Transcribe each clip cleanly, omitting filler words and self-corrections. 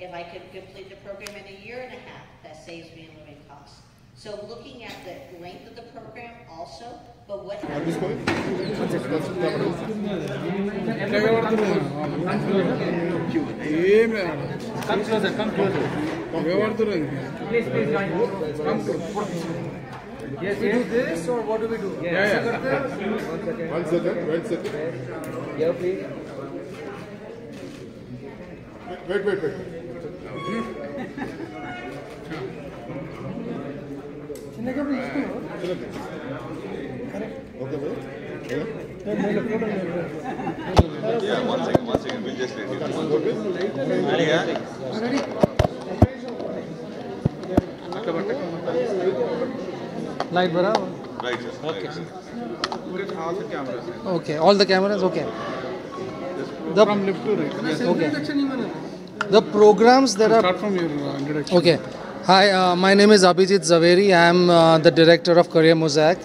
If I could complete the program in a year and a half, that saves me in living costs. So looking at the length of the program also, but what happens? Come closer, come closer. Please join. Come closer. Yes, we do this or what do we do? Yeah. One second. Yeah, please. Wait. Okay, Yeah, one second. We'll just read it. Ready? Light barabar? Right, sir. Okay. Right, Okay, all the cameras, okay. from left to right. Yes. Okay. The programs that are... Start from your introduction. Okay. Hi, my name is Abhijit Zaveri. I am the director of Career Mosaic.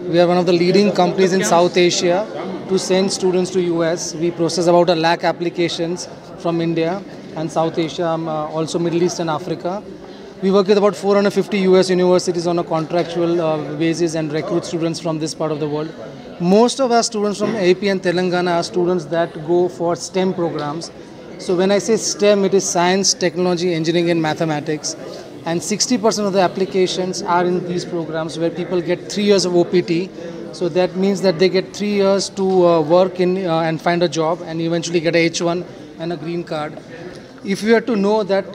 We are one of the leading companies in South Asia to send students to US. We process about 1 lakh applications from India and South Asia, also Middle East and Africa. We work with about 450 US universities on a contractual basis and recruit students from this part of the world. Most of our students from AP and Telangana are students that go for STEM programs. So when I say STEM, it is science, technology, engineering and mathematics. And 60% of the applications are in these programs where people get 3 years of OPT. So that means that they get 3 years to work in and find a job and eventually get a H1 and a green card. If you are to know that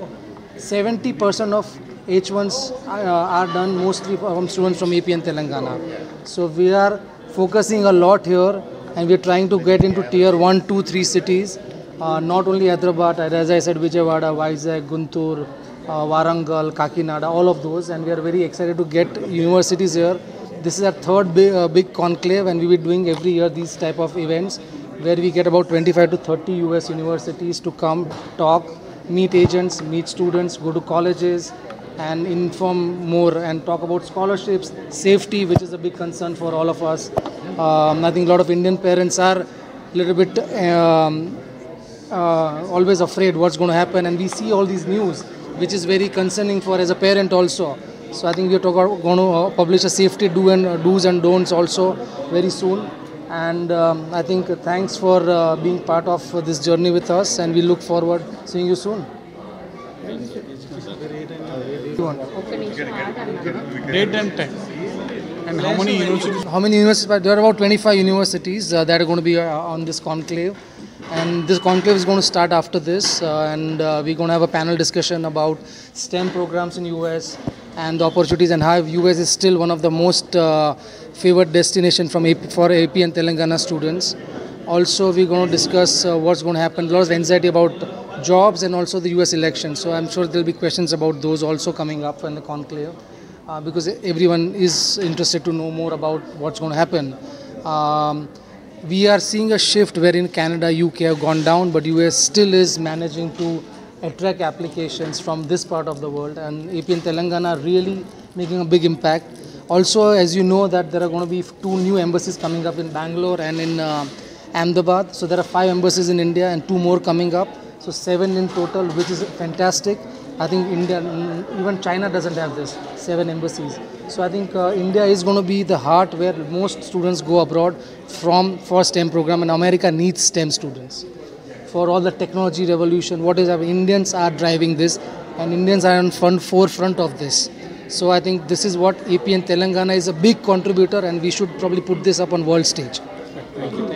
70% of H1s are done mostly from students from AP and Telangana. So we are focusing a lot here and we are trying to get into tier 1, 2, 3 cities. Not only Hyderabad, as I said, Vijayawada, Vizag, Guntur, Warangal, Kakinada, all of those, and we are very excited to get universities here. This is our third big conclave and we will be doing every year these type of events where we get about 25 to 30 US universities to come, talk, meet agents, meet students, go to colleges and inform more and talk about scholarships, safety, which is a big concern for all of us. I think a lot of Indian parents are a little bit always afraid what's going to happen, and we see all these news, which is very concerning for as a parent also. So I think we are going to publish a safety do's and don'ts also very soon. And I think thanks for being part of this journey with us, and we look forward seeing you soon. Date and time. And how many universities? How many universities? There are about 25 universities that are going to be on this conclave. And this conclave is going to start after this, and we're going to have a panel discussion about STEM programs in US and the opportunities, and how US is still one of the most favored destination for AP and Telangana students. Also, we're going to discuss what's going to happen. A lot of anxiety about jobs and also the US elections. So I'm sure there'll be questions about those also coming up in the conclave, because everyone is interested to know more about what's going to happen. We are seeing a shift wherein Canada, UK have gone down, but US still is managing to attract applications from this part of the world, and AP and Telangana are really making a big impact. Also, as you know, that there are going to be 2 new embassies coming up in Bangalore and in Ahmedabad. So there are 5 embassies in India and 2 more coming up. So 7 in total, which is fantastic. I think India, even China doesn't have this, 7 embassies. So I think India is going to be the heart where most students go abroad for STEM program, and America needs STEM students. For all the technology revolution, Indians are driving this, and Indians are on forefront of this. So I think this is what AP and Telangana is a big contributor, and we should probably put this up on world stage. Thank you.